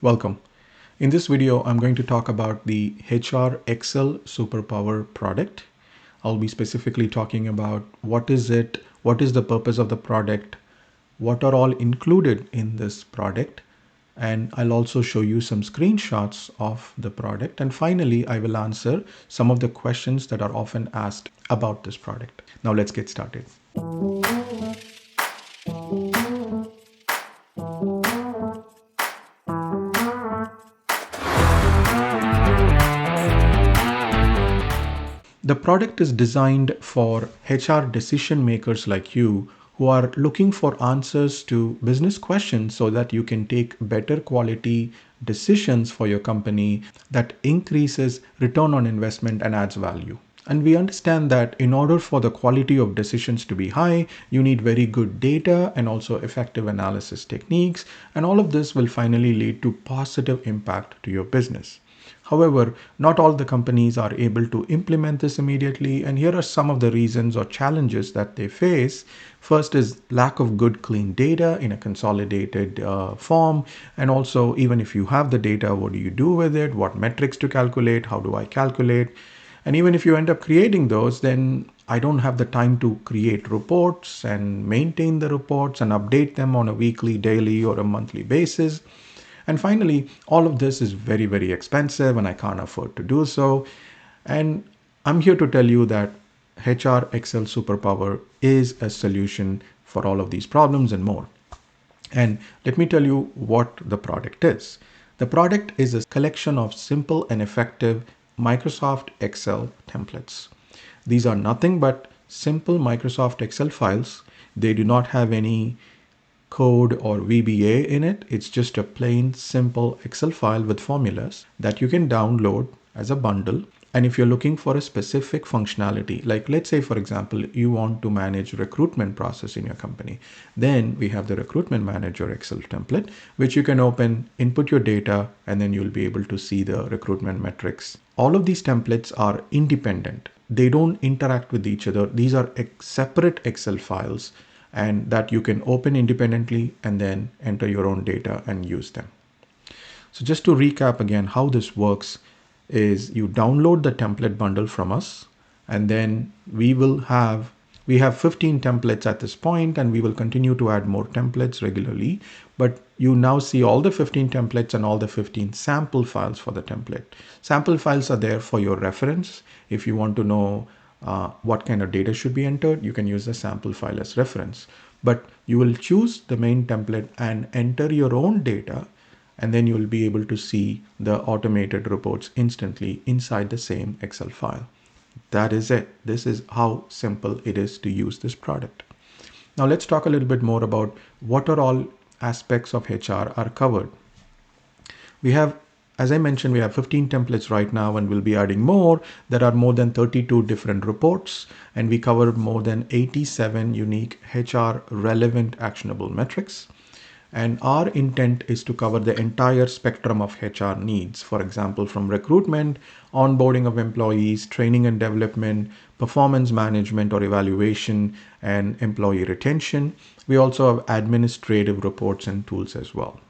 Welcome. In this video, I'm going to talk about the HR Excel Superpower product. I'll be specifically talking about what is it, what is the purpose of the product, what are all included in this product, and I'll also show you some screenshots of the product. And finally, I will answer some of the questions that are often asked about this product. Now let's get started. The product is designed for HR decision makers like you who are looking for answers to business questions so that you can take better quality decisions for your company that increases return on investment and adds value. And we understand that in order for the quality of decisions to be high, you need very good data and also effective analysis techniques. And all of this will finally lead to positive impact to your business. However, not all the companies are able to implement this immediately, and here are some of the reasons or challenges that they face. First is lack of good, clean data in a consolidated form, and also even if you have the data, what do you do with it? What metrics to calculate? How do I calculate? And even if you end up creating those, then I don't have the time to create reports and maintain the reports and update them on a weekly, daily, or a monthly basis. And finally, all of this is very, very expensive and I can't afford to do so. And I'm here to tell you that HR Excel Superpower is a solution for all of these problems and more. And let me tell you what the product is. The product is a collection of simple and effective Microsoft Excel templates. These are nothing but simple Microsoft Excel files. They do not have any code or VBA in it. It's just a plain simple Excel file with formulas that you can download as a bundle. And if you're looking for a specific functionality, like let's say, for example, you want to manage recruitment process in your company, then we have the Recruitment Manager Excel template, which you can open, input your data, and then you'll be able to see the recruitment metrics. All of these templates are independent. They don't interact with each other. These are separate Excel files and that you can open independently and then enter your own data and use them. So just to recap again, how this works is you download the template bundle from us, and then we have 15 templates at this point, and we will continue to add more templates regularly. But you now see all the 15 templates and all the 15 sample files for the template. Sample files are there for your reference. If you want to know what kind of data should be entered, you can use the sample file as reference. But you will choose the main template and enter your own data, and then you will be able to see the automated reports instantly inside the same Excel file. That is it. This is how simple it is to use this product. Now let's talk a little bit more about what are all aspects of HR are covered. We have, as I mentioned, we have 15 templates right now, and we'll be adding more. There are more than 32 different reports, and we cover more than 87 unique HR relevant actionable metrics. And our intent is to cover the entire spectrum of HR needs. For example, from recruitment, onboarding of employees, training and development, performance management or evaluation, and employee retention. We also have administrative reports and tools as well.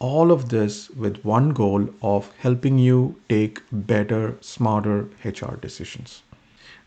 All of this with one goal of helping you take better, smarter HR decisions.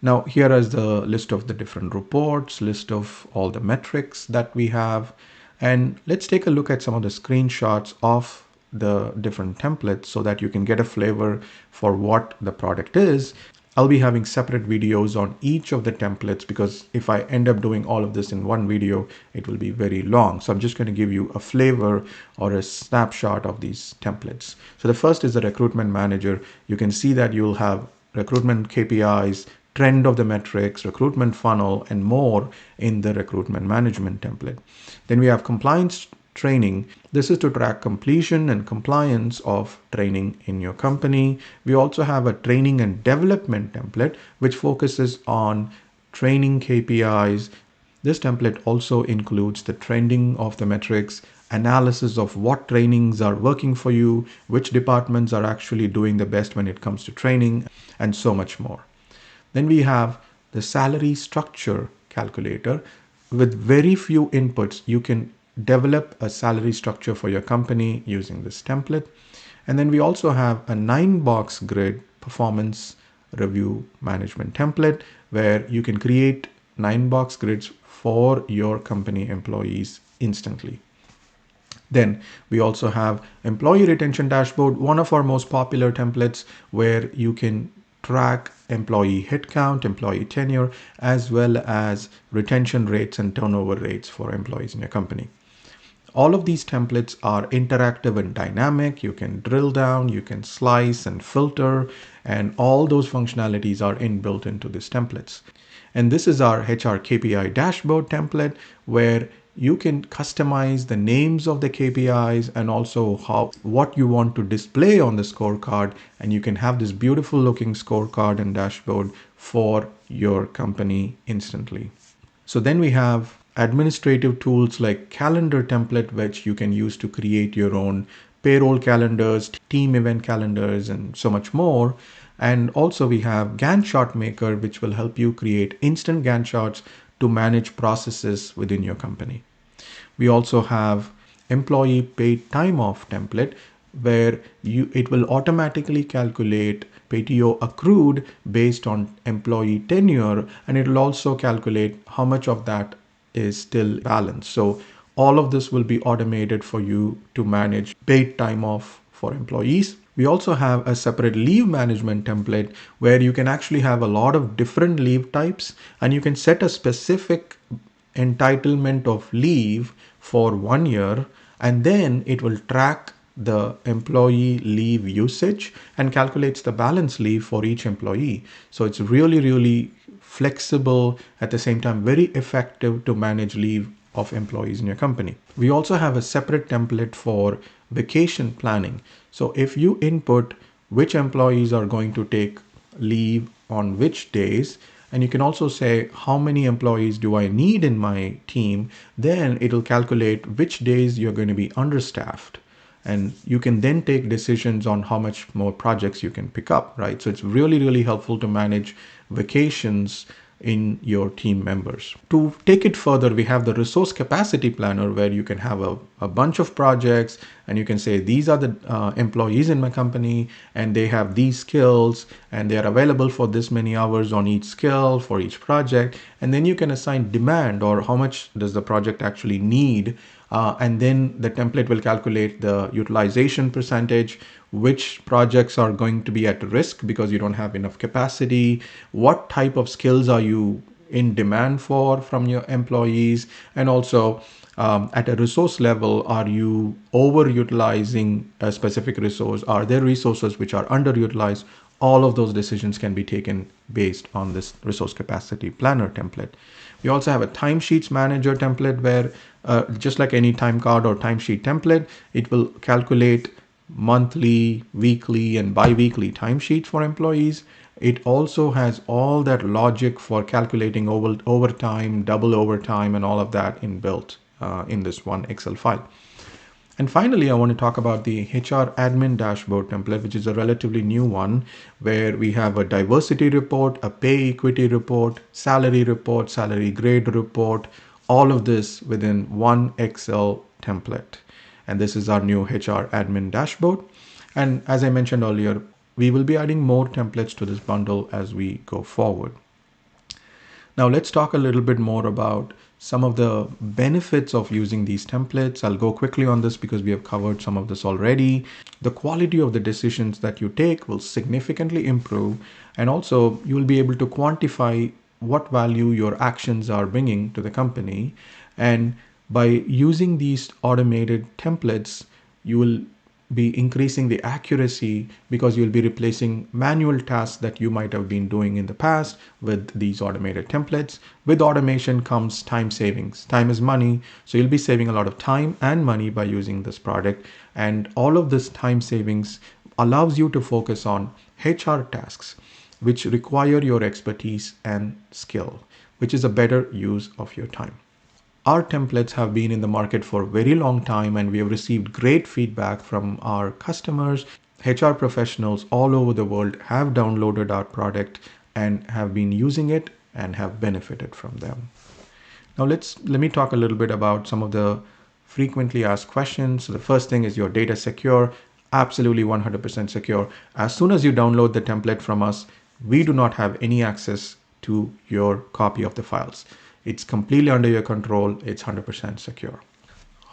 Now, here is the list of the different reports, list of all the metrics that we have. And let's take a look at some of the screenshots of the different templates so that you can get a flavor for what the product is. I'll be having separate videos on each of the templates because if I end up doing all of this in one video, it will be very long. So I'm just going to give you a flavor or a snapshot of these templates. So the first is the Recruitment Manager. You can see that you'll have recruitment KPIs, trend of the metrics, recruitment funnel, and more in the recruitment management template. Then we have compliance training. This is to track completion and compliance of training in your company. We also have a training and development template, which focuses on training KPIs. This template also includes the trending of the metrics, analysis of what trainings are working for you, which departments are actually doing the best when it comes to training, and so much more. Then we have the salary structure calculator. With very few inputs, you can develop a salary structure for your company using this template. And then we also have a 9-box grid performance review management template where you can create 9-box grids for your company employees instantly. Then we also have employee retention dashboard, one of our most popular templates where you can track employee headcount, employee tenure, as well as retention rates and turnover rates for employees in your company. All of these templates are interactive and dynamic. You can drill down, you can slice and filter, and all those functionalities are inbuilt into these templates. And this is our HR KPI dashboard template where you can customize the names of the KPIs and also what you want to display on the scorecard. And you can have this beautiful looking scorecard and dashboard for your company instantly. So then we have administrative tools like calendar template, which you can use to create your own payroll calendars, team event calendars, and so much more. And also we have Gantt chart maker, which will help you create instant Gantt charts to manage processes within your company. We also have employee paid time off template where it will automatically calculate PTO accrued based on employee tenure, and it will also calculate how much of that is still balanced. So all of this will be automated for you to manage paid time off for employees. We also have a separate leave management template where you can actually have a lot of different leave types, and you can set a specific entitlement of leave for 1 year, and then it will track the employee leave usage and calculates the balance leave for each employee. So it's really, really flexible, at the same time very effective to manage leave of employees in your company. We also have a separate template for vacation planning. So if you input which employees are going to take leave on which days, and you can also say how many employees do I need in my team, then it'll calculate which days you're going to be understaffed. And you can then take decisions on how much more projects you can pick up, right? So it's really, really helpful to manage vacations in your team members. To take it further, we have the resource capacity planner where you can have a bunch of projects and you can say these are the employees in my company and they have these skills and they are available for this many hours on each skill for each project. And then you can assign demand or how much does the project actually need. And then the template will calculate the utilization percentage, which projects are going to be at risk because you don't have enough capacity, what type of skills are you in demand for from your employees, and also at a resource level, are you overutilizing a specific resource? Are there resources which are underutilized? All of those decisions can be taken based on this resource capacity planner template. We also have a Timesheets Manager template where just like any time card or timesheet template, it will calculate monthly, weekly, and bi-weekly timesheets for employees. It also has all that logic for calculating overtime, double overtime, and all of that inbuilt in this one Excel file. And finally, I want to talk about the HR admin dashboard template, which is a relatively new one, where we have a diversity report, a pay equity report, salary grade report, all of this within one Excel template. And this is our new HR admin dashboard. And as I mentioned earlier, we will be adding more templates to this bundle as we go forward. Now let's talk a little bit more about some of the benefits of using these templates. I'll go quickly on this because we have covered some of this already. The quality of the decisions that you take will significantly improve, and also you will be able to quantify what value your actions are bringing to the company. And by using these automated templates, you will be increasing the accuracy because you'll be replacing manual tasks that you might have been doing in the past with these automated templates. With automation comes time savings. Time is money, so you'll be saving a lot of time and money by using this product. And all of this time savings allows you to focus on HR tasks, which require your expertise and skill, which is a better use of your time. Our templates have been in the market for a very long time, and we have received great feedback from our customers. HR professionals all over the world have downloaded our product and have been using it and have benefited from them. Now let me talk a little bit about some of the frequently asked questions. So the first thing is your data secure, absolutely 100% secure. As soon as you download the template from us, we do not have any access to your copy of the files. It's completely under your control. It's 100% secure.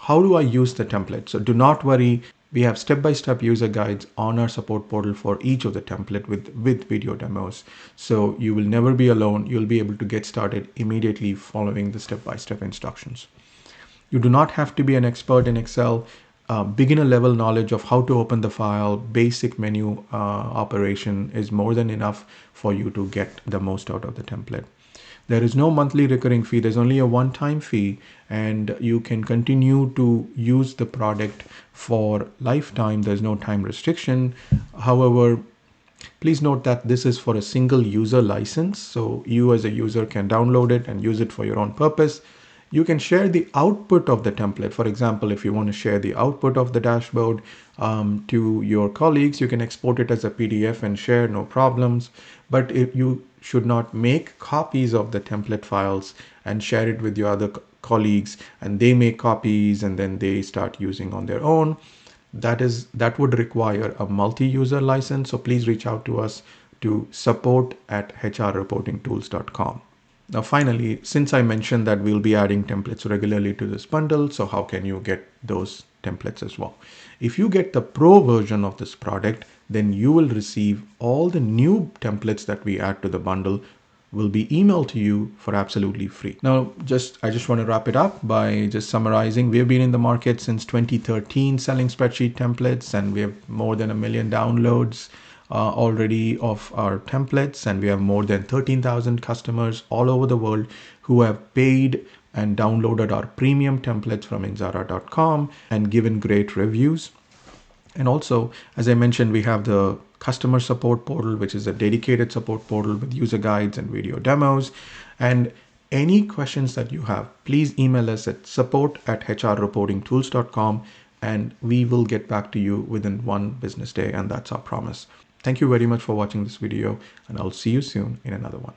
How do I use the template? So do not worry. We have step-by-step user guides on our support portal for each of the template with video demos. So you will never be alone. You'll be able to get started immediately following the step-by-step instructions. You do not have to be an expert in Excel. Beginner level knowledge of how to open the file, basic menu operation is more than enough for you to get the most out of the template. There is no monthly recurring fee. There's only a one-time fee, and you can continue to use the product for lifetime. There's no time restriction. However, please note that this is for a single user license. So you as a user can download it and use it for your own purpose. You can share the output of the template. For example, if you want to share the output of the dashboard to your colleagues, you can export it as a PDF and share, no problems. But if you should not make copies of the template files and share it with your other colleagues, and they make copies and then they start using on their own. That would require a multi-user license. So please reach out to us to support@hrreportingtools.com. Now, finally, since I mentioned that we'll be adding templates regularly to this bundle, so how can you get those templates as well? If you get the pro version of this product, then you will receive all the new templates that we add to the bundle will be emailed to you for absolutely free. Now, I just want to wrap it up by just summarizing. We've been in the market since 2013 selling spreadsheet templates, and we have more than 1 million downloads already of our templates, and we have more than 13,000 customers all over the world who have paid and downloaded our premium templates from inzara.com and given great reviews. And also, as I mentioned, we have the customer support portal, which is a dedicated support portal with user guides and video demos. And any questions that you have, please email us at support@hrreportingtools.com, and we will get back to you within one business day, and that's our promise. Thank you very much for watching this video, and I'll see you soon in another one.